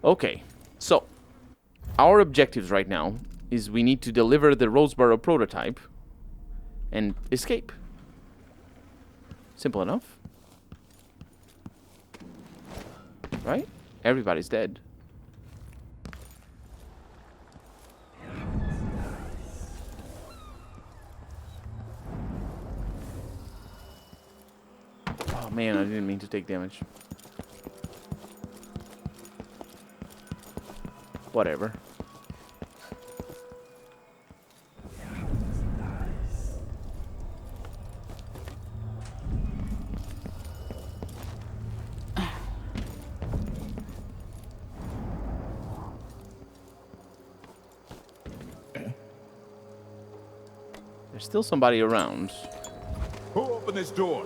Okay, so our objectives right now is we need to deliver the Roseboro prototype and escape. Simple enough. Right? Everybody's dead. Oh man, I didn't mean to take damage. Whatever. There's still somebody around. Who opened this door?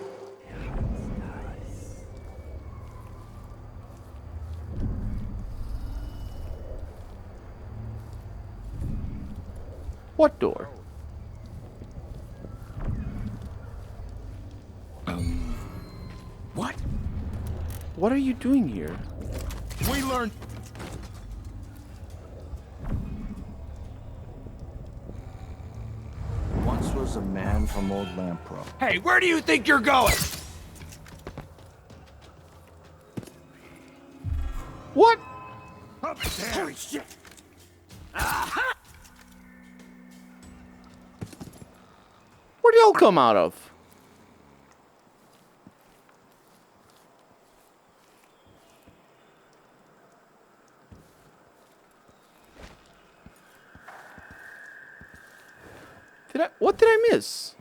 What door? What? What are you doing here? We learned. Once was a man from Old Lampro. Hey, where do you think you're going? What? Holy shit! Where'd y'all come out of? What did I miss?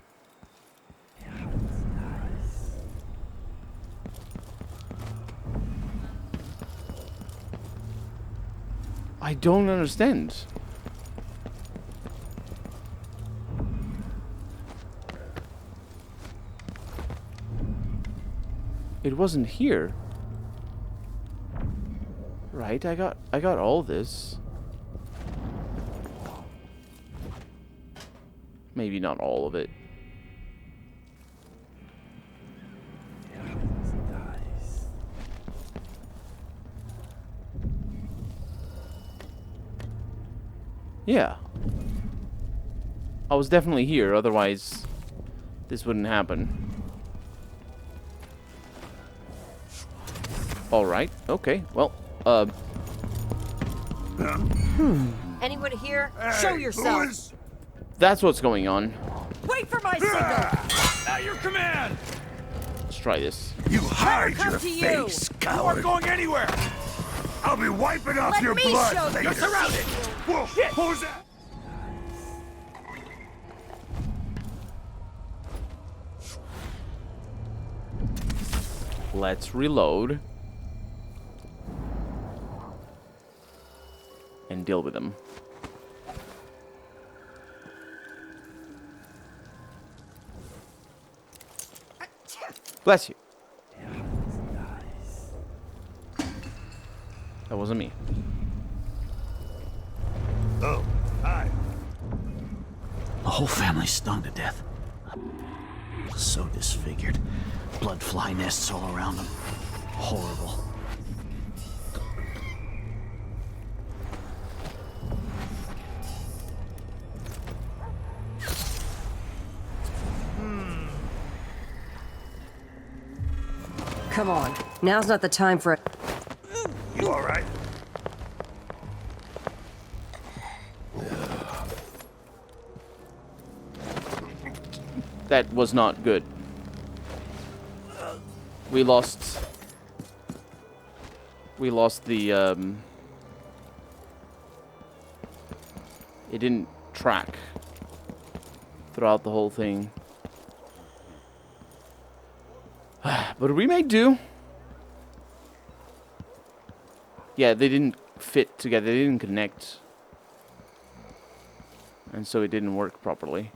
I don't understand. It wasn't here. Right, I got all this. Maybe not all of it. Yeah. I was definitely here, otherwise this wouldn't happen. Alright, okay, well, Anyone here? Show yourself. that's what's going on. Wait for my signal. At your command! Let's try this. You hide come your to you. face, You aren't coward. going anywhere! I'll be wiping off Let your me blood show later. you. You're surrounded! Whoa, Shit. who's that? Let's reload. And deal with them. Bless you. That wasn't me. Oh, hi. The whole family's stung to death. So disfigured. Blood fly nests all around them. Horrible. Come on. Now's not the time for it. You all right? That was not good. We lost the, it didn't track throughout the whole thing. But we may do. Yeah, they didn't fit together. They didn't connect. And so it didn't work properly.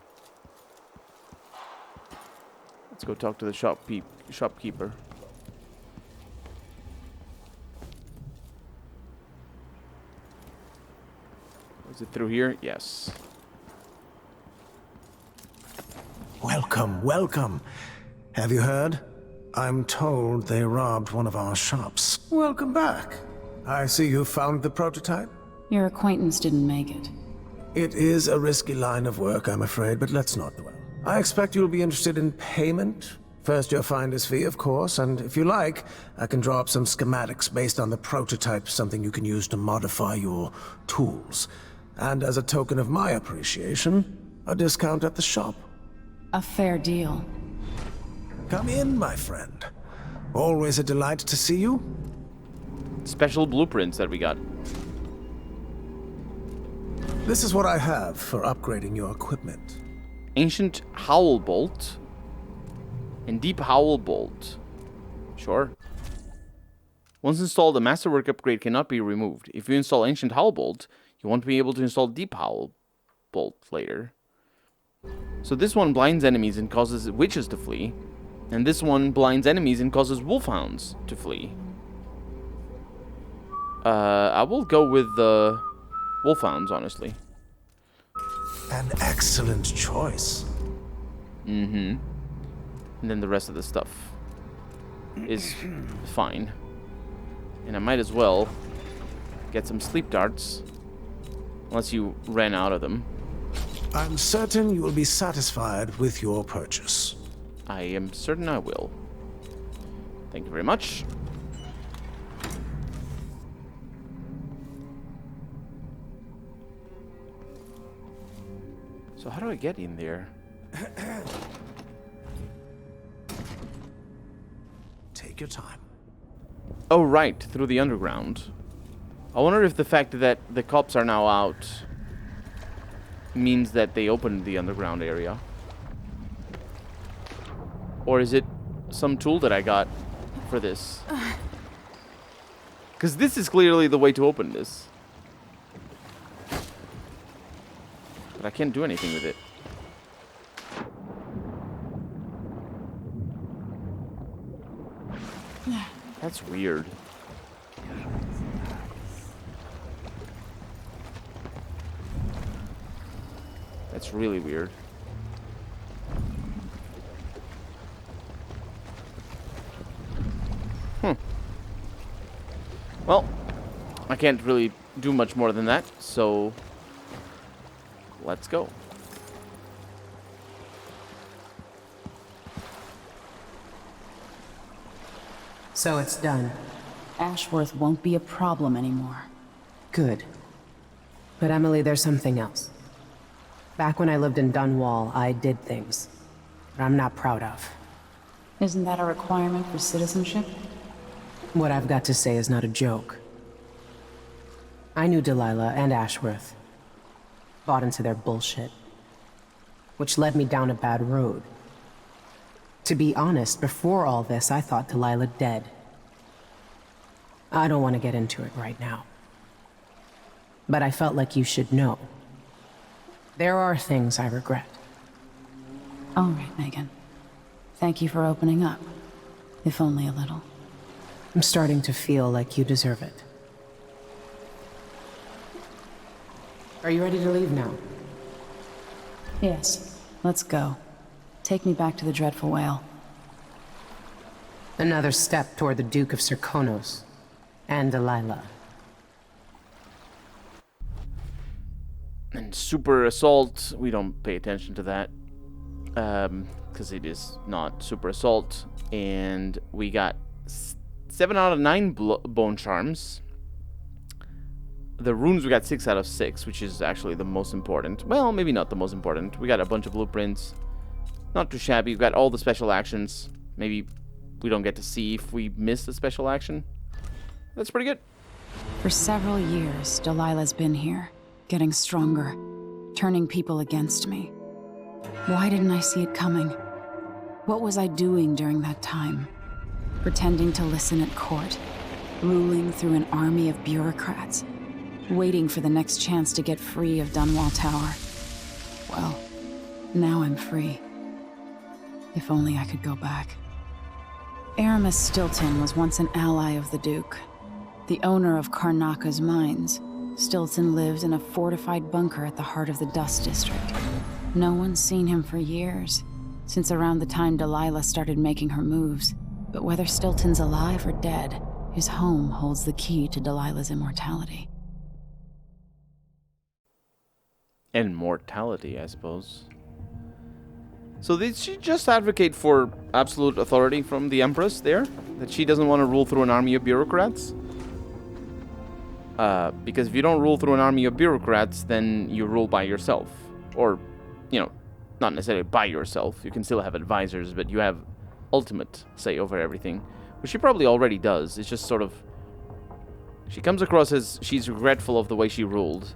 Let's go talk to the shopkeeper. Is it through here? Yes. Welcome, welcome. Have you heard? I'm told they robbed one of our shops. Welcome back. I see you found the prototype. Your acquaintance didn't make it. It is a risky line of work, I'm afraid, but let's not dwell. I expect you'll be interested in payment. First your finder's fee, of course, and if you like, I can draw up some schematics based on the prototype, something you can use to modify your tools. And as a token of my appreciation, a discount at the shop. A fair deal. Come in, my friend. Always a delight to see you. Special blueprints that we got. This is what I have for upgrading your equipment. Ancient Howl Bolt and Deep Howl Bolt. Sure. Once installed, the Masterwork upgrade cannot be removed. If you install Ancient Howl Bolt, you won't be able to install Deep Howl Bolt later. So this one blinds enemies and causes witches to flee. And this one blinds enemies and causes wolfhounds to flee. I will go with the wolfhounds, honestly. An excellent choice. Mm-hmm. And then the rest of the stuff is fine. And I might as well get some sleep darts. Unless you ran out of them. I'm certain you will be satisfied with your purchase. I am certain I will. Thank you very much. So how do I get in there? Take your time. Oh, right, through the underground. I wonder if the fact that the cops are now out means that they opened the underground area. Or is it some tool that I got for this? Because this is clearly the way to open this. But I can't do anything with it. That's weird. That's really weird. Well, I can't really do much more than that, so let's go. So it's done. Ashworth won't be a problem anymore. Good. But Emily, there's something else. Back when I lived in Dunwall, I did things that I'm not proud of. Isn't that a requirement for citizenship? What I've got to say is not a joke. I knew Delilah and Ashworth. Bought into their bullshit. Which led me down a bad road. To be honest, before all this, I thought Delilah dead. I don't want to get into it right now. But I felt like you should know. There are things I regret. All right, Megan. Thank you for opening up. If only a little. I'm starting to feel like you deserve it. Are you ready to leave now? Yes, let's go. Take me back to the Dreadful Whale. Another step toward the Duke of Serkonos and Delilah. And Super Assault, we don't pay attention to that. Because it is not Super Assault. And we got 7 out of 9 bone charms. The runes we got 6 out of 6, which is actually the most important. Well, maybe not the most important. We got a bunch of blueprints. Not too shabby. We've got all the special actions. Maybe we don't get to see if we missed a special action. That's pretty good. For several years, Delilah's been here, getting stronger, turning people against me. Why didn't I see it coming? What was I doing during that time? Pretending to listen at court, ruling through an army of bureaucrats, waiting for the next chance to get free of Dunwall Tower. Well, now I'm free. If only I could go back. Aramis Stilton was once an ally of the Duke, the owner of Karnaka's mines. Stilton lived in a fortified bunker at the heart of the Dust District. No one's seen him for years, since around the time Delilah started making her moves. But whether Stilton's alive or dead His home holds the key to Delilah's immortality. And mortality, I suppose. So did she just advocate for absolute authority from the Empress there? That she doesn't want to rule through an army of bureaucrats? Because if you don't rule through an army of bureaucrats, then you rule by yourself. Or, you know, not necessarily by yourself. You can still have advisors, but you have ultimate say over everything. Which she probably already does. It's just sort of... She comes across as she's regretful of the way she ruled.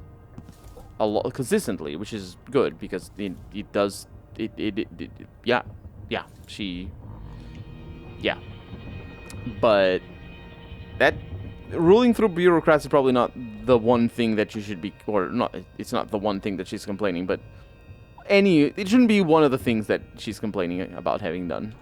A lot consistently, which is good, because it does... Yeah. But that... Ruling through bureaucrats is probably not the one thing that you should be... Or, not. It's not the one thing that she's complaining, but... It shouldn't be one of the things that she's complaining about having done.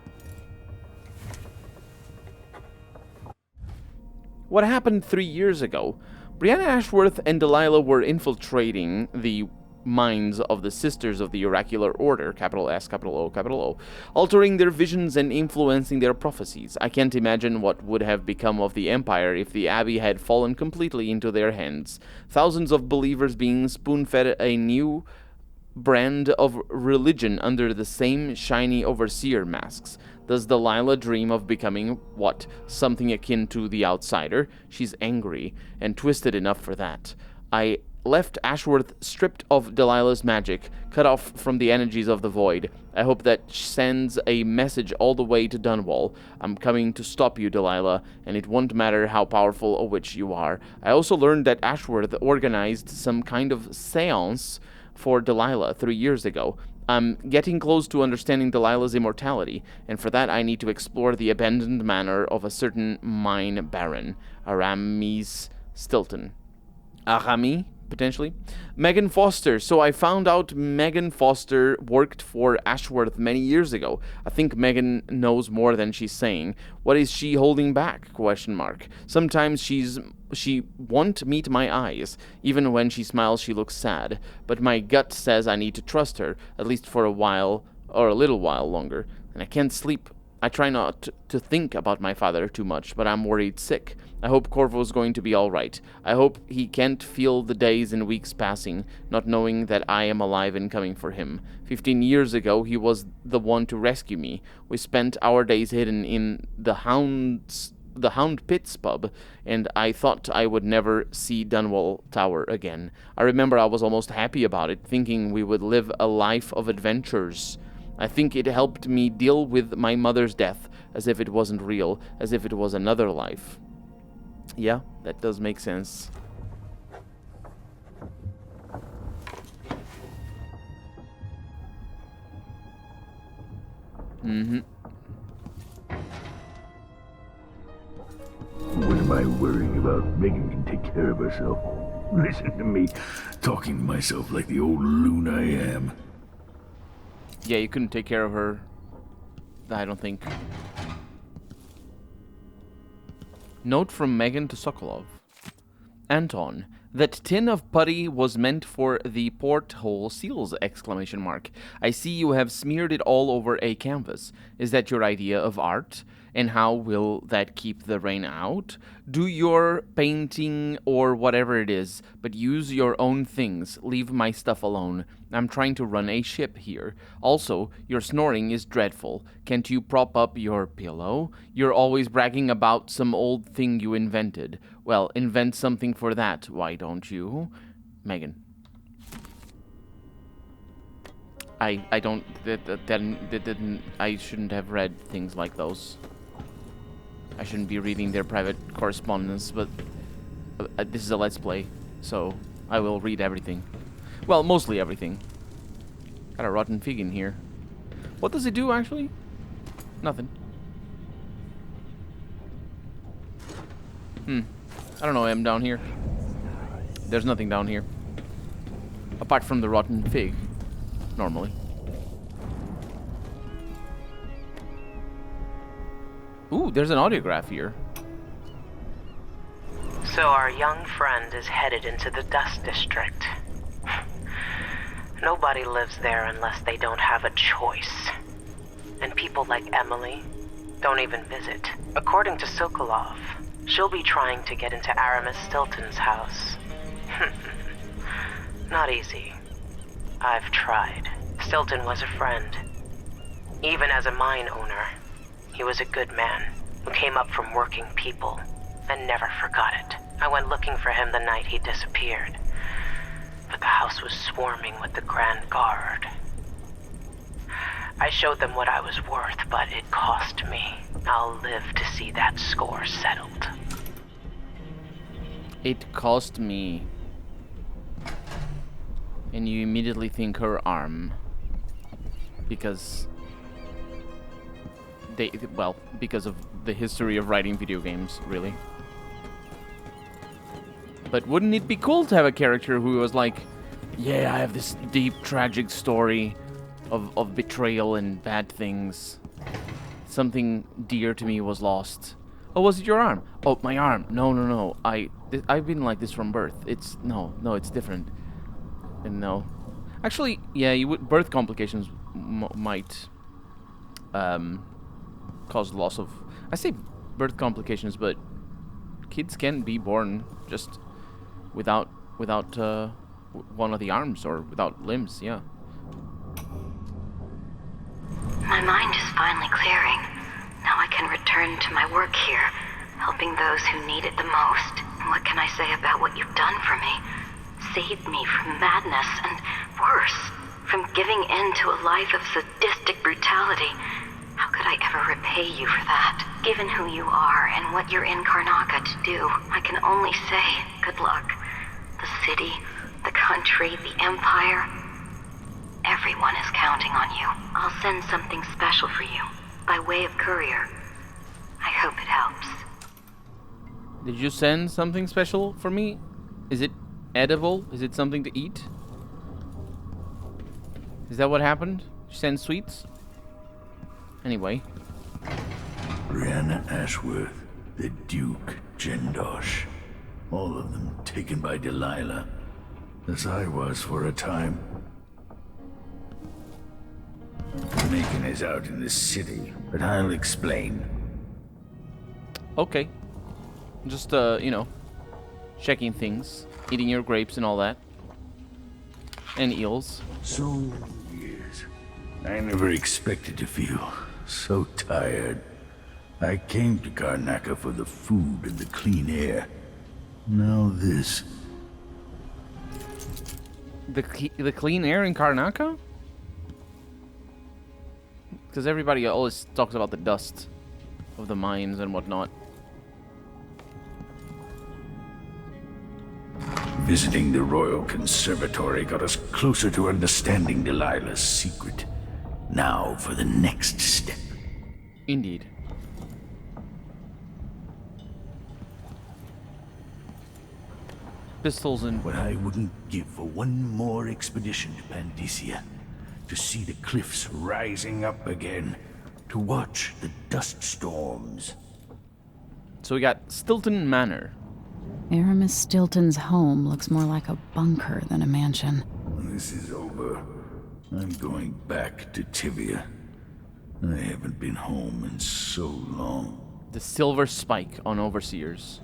What happened 3 years ago? Brianna Ashworth and Delilah were infiltrating the minds of the Sisters of the Oracular Order, capital S, capital O, capital O, altering their visions and influencing their prophecies. I can't imagine what would have become of the Empire if the Abbey had fallen completely into their hands. Thousands of believers being spoon-fed a new brand of religion under the same shiny overseer masks. Does Delilah dream of becoming, what, something akin to the outsider? She's angry, and twisted enough for that. I left Ashworth stripped of Delilah's magic, cut off from the energies of the void. I hope that sends a message all the way to Dunwall. I'm coming to stop you, Delilah, and it won't matter how powerful a witch you are. I also learned that Ashworth organized some kind of seance for Delilah 3 years ago. I'm getting close to understanding Delilah's immortality, and for that I need to explore the abandoned manor of a certain mine baron, Aramis Stilton. Arami, potentially. Megan Foster. So I found out Megan Foster worked for Ashworth many years ago. I think Megan knows more than she's saying. What is she holding back? Question mark. Sometimes she won't meet my eyes. Even when she smiles, she looks sad. But my gut says I need to trust her, at least for a while, or a little while longer. And I can't sleep. I try not to think about my father too much, but I'm worried sick. I hope Corvo's going to be all right. I hope he can't feel the days and weeks passing, not knowing that I am alive and coming for him. 15 years ago, he was the one to rescue me. We spent our days hidden in the Hound Pits pub, and I thought I would never see Dunwall Tower again. I remember I was almost happy about it, thinking we would live a life of adventures. I think it helped me deal with my mother's death, as if it wasn't real, as if it was another life. Yeah, that does make sense. What am I worrying about? Megan can take care of herself. Listen to me, talking to myself like the old loon I am. Yeah, you couldn't take care of her, I don't think. Note from Megan to Sokolov. Anton, that tin of putty was meant for the porthole seals! ! I see you have smeared it all over a canvas. Is that your idea of art? And how will that keep the rain out? Do your painting or whatever it is, but use your own things. Leave my stuff alone. I'm trying to run a ship here. Also, your snoring is dreadful. Can't you prop up your pillow? You're always bragging about some old thing you invented. Well, invent something for that, why don't you? Megan. I don't, I shouldn't have read things like those. I shouldn't be reading their private correspondence, but this is a Let's Play, so I will read everything. Well, mostly everything. Got a rotten fig in here. What does it do, actually? Nothing. I don't know, I'm down here. There's nothing down here. Apart from the rotten fig, normally. Ooh, there's an audiograph here. So our young friend is headed into the Dust District. Nobody lives there unless they don't have a choice. And people like Emily don't even visit. According to Sokolov, She'll be trying to get into Aramis Stilton's house. Not easy. I've tried. Stilton was a friend. Even as a mine owner, he was a good man who came up from working people and never forgot it. I went looking for him the night he disappeared, but the house was swarming with the Grand Guard. I showed them what I was worth, but it cost me. I'll live to see that score settled. It cost me. And you immediately think her arm. Because because of the history of writing video games, really. But wouldn't it be cool to have a character who was like, yeah, I have this deep, tragic story of betrayal and bad things. Something dear to me was lost. Oh, was it your arm? Oh, my arm. No. I've been like this from birth. It's it's different. And no, actually, yeah, birth complications might cause loss of. I say birth complications, but kids can be born just without one of the arms or without limbs. Yeah. My mind is finally clearing. Now I can return to my work here, helping those who need it the most. What can I say about what you've done for me? Saved me from madness and, worse, from giving in to a life of sadistic brutality. How could I ever repay you for that? Given who you are and what you're in Karnaca to do, I can only say good luck. The city, the country, the empire, everyone is counting on you. I'll send something special for you, by way of courier. I hope it helps. Did you send something special for me? Is it edible? Is it something to eat? Is that what happened? You send sweets? Anyway. Brianna Ashworth, the Duke, Jendosh. All of them taken by Delilah, as I was for a time. Macon is out in the city, but I'll explain. Okay. Just, checking things. Eating your grapes and all that. And eels. So, yes. I never expected to feel so tired. I came to Karnaca for the food and the clean air. Now this. The clean air in Karnaca? Because everybody always talks about the dust of the mines and whatnot. Visiting the Royal Conservatory got us closer to understanding Delilah's secret. Now for the next step. Indeed. Pistols and... What I wouldn't give for one more expedition to Pandysia. To see the cliffs rising up again. To watch the dust storms. So we got Stilton Manor. Aramis Stilton's home looks more like a bunker than a mansion. When this is over, I'm going back to Tivia. I haven't been home in so long. The silver spike on Overseers.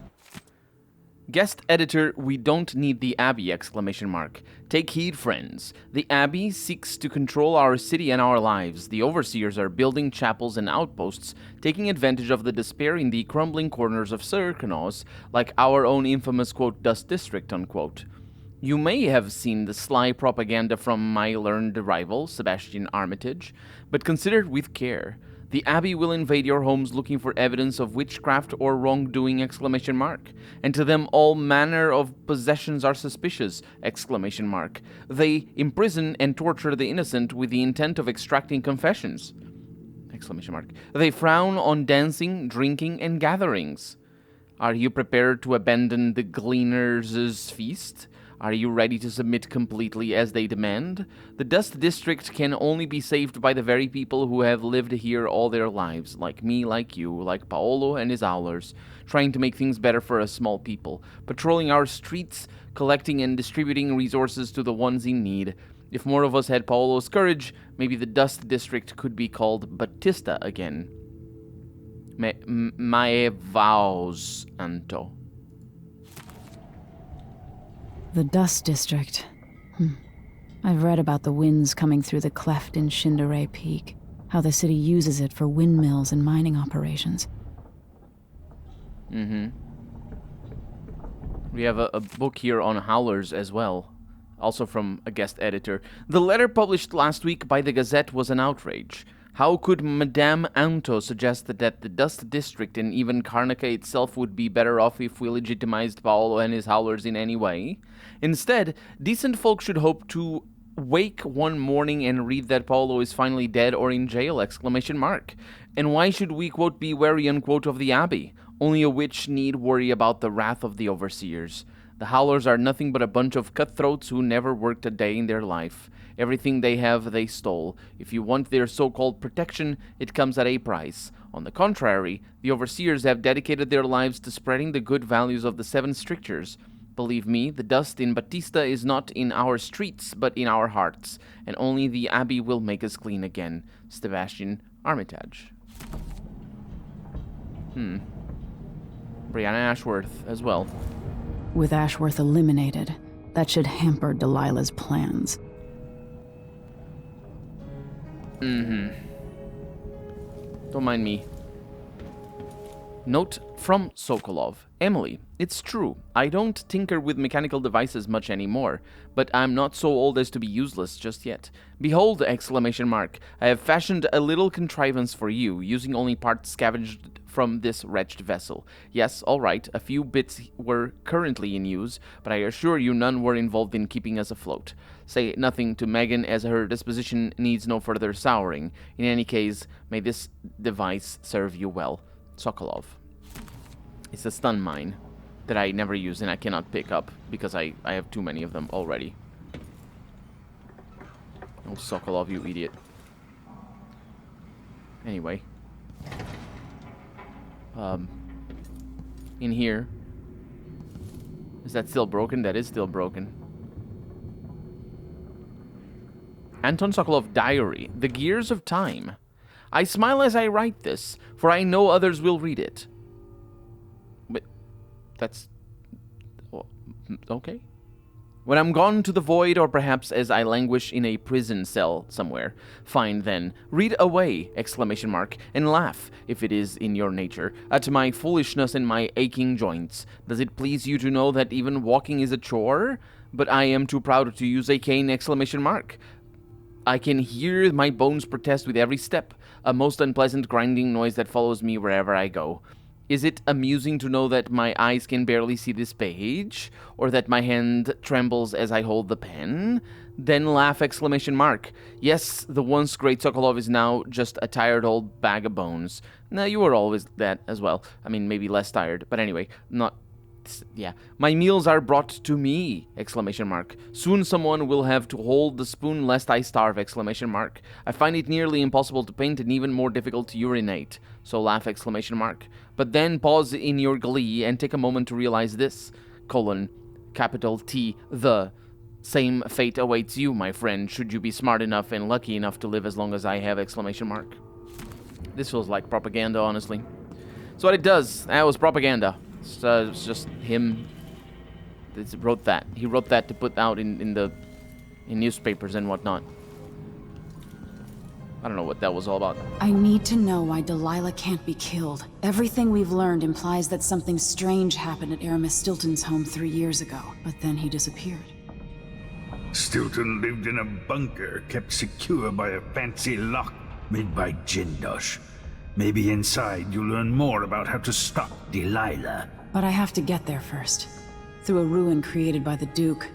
Guest editor, we don't need the Abbey! ! Take heed, friends. The Abbey seeks to control our city and our lives. The Overseers are building chapels and outposts, taking advantage of the despair in the crumbling corners of Serkanos, like our own infamous, quote, Dust District, unquote. You may have seen the sly propaganda from my learned rival, Sebastian Armitage, but consider it with care. The Abbey will invade your homes looking for evidence of witchcraft or wrongdoing, ! And to them all manner of possessions are suspicious, ! They imprison and torture the innocent with the intent of extracting confessions, ! They frown on dancing, drinking, and gatherings. Are you prepared to abandon the Gleaners' feast? Are you ready to submit completely as they demand? The Dust District can only be saved by the very people who have lived here all their lives, like me, like you, like Paolo and his owlers, trying to make things better for a small people, patrolling our streets, collecting and distributing resources to the ones in need. If more of us had Paolo's courage, maybe the Dust District could be called Batista again. My vows, Anto. The Dust District. I've read about the winds coming through the cleft in Shindaray Peak, how the city uses it for windmills and mining operations. We have a book here on howlers as well, also from a guest editor. The letter published last week by the Gazette was an outrage. How could Madame Anto suggest that the Dust District and even Karnaca itself would be better off if we legitimized Paolo and his howlers in any way? Instead, decent folk should hope to wake one morning and read that Paolo is finally dead or in jail, ! And why should we, quote, be wary, unquote, of the Abbey? Only a witch need worry about the wrath of the overseers. The howlers are nothing but a bunch of cutthroats who never worked a day in their life. Everything they have, they stole. If you want their so-called protection, it comes at a price. On the contrary, the overseers have dedicated their lives to spreading the good values of the Seven Strictures. Believe me, the dust in Batista is not in our streets, but in our hearts, and only the Abbey will make us clean again. Sebastian Armitage. Brianna Ashworth as well. With Ashworth eliminated, that should hamper Delilah's plans. Don't mind me. Note from Sokolov. Emily, it's true, I don't tinker with mechanical devices much anymore, but I'm not so old as to be useless just yet. Behold, ! I have fashioned a little contrivance for you, using only parts scavenged from this wretched vessel. Yes, all right, a few bits were currently in use, but I assure you none were involved in keeping us afloat. Say nothing to Megan, as her disposition needs no further souring. In any case, may this device serve you well. Sokolov. It's a stun mine that I never use and I cannot pick up because I have too many of them already. Oh, Sokolov, you idiot. Anyway. In here. Is that still broken? That is still broken. Anton Sokolov Diary. The Gears of Time. I smile as I write this, for I know others will read it. But that's... okay. When I'm gone to the void, or perhaps as I languish in a prison cell somewhere, fine then, read away, ! And laugh, if it is in your nature, at my foolishness and my aching joints. Does it please you to know that even walking is a chore? But I am too proud to use a cane! I can hear my bones protest with every step, a most unpleasant grinding noise that follows me wherever I go. Is it amusing to know that my eyes can barely see this page, or that my hand trembles as I hold the pen? Then laugh! Yes, the once great Sokolov is now just a tired old bag of bones. Now, you were always that as well. I mean, maybe less tired, but anyway, not... yeah. My meals are brought to me! Soon someone will have to hold the spoon lest I starve! I find it nearly impossible to paint and even more difficult to urinate. So laugh! But then pause in your glee and take a moment to realize this, : capital T, the same fate awaits you, my friend, should you be smart enough and lucky enough to live as long as I have! This feels like propaganda, honestly. So what it does, that was propaganda. It's just him. Wrote that. He wrote that to put out in newspapers and whatnot. I don't know what that was all about. I need to know why Delilah can't be killed. Everything we've learned implies that something strange happened at Aramis Stilton's home 3 years ago, but then he disappeared. Stilton lived in a bunker kept secure by a fancy lock made by Jindosh. Maybe inside you'll learn more about how to stop Delilah. But I have to get there first. Through a ruin created by the Duke,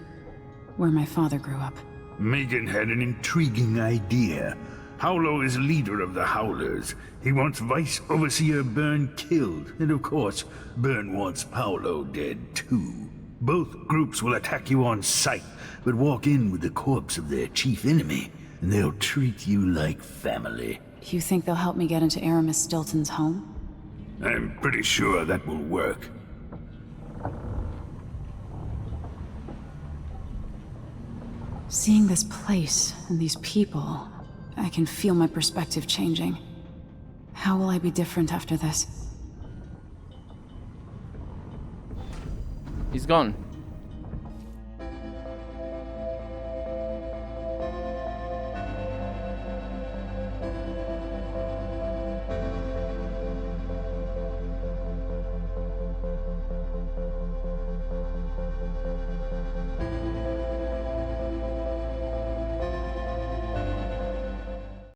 where my father grew up. Megan had an intriguing idea. Howlo is leader of the Howlers. He wants Vice Overseer Byrne killed, and of course, Byrne wants Paolo dead too. Both groups will attack you on sight, but walk in with the corpse of their chief enemy, and they'll treat you like family. You think they'll help me get into Aramis Stilton's home? I'm pretty sure that will work. Seeing this place and these people, I can feel my perspective changing. How will I be different after this? He's gone.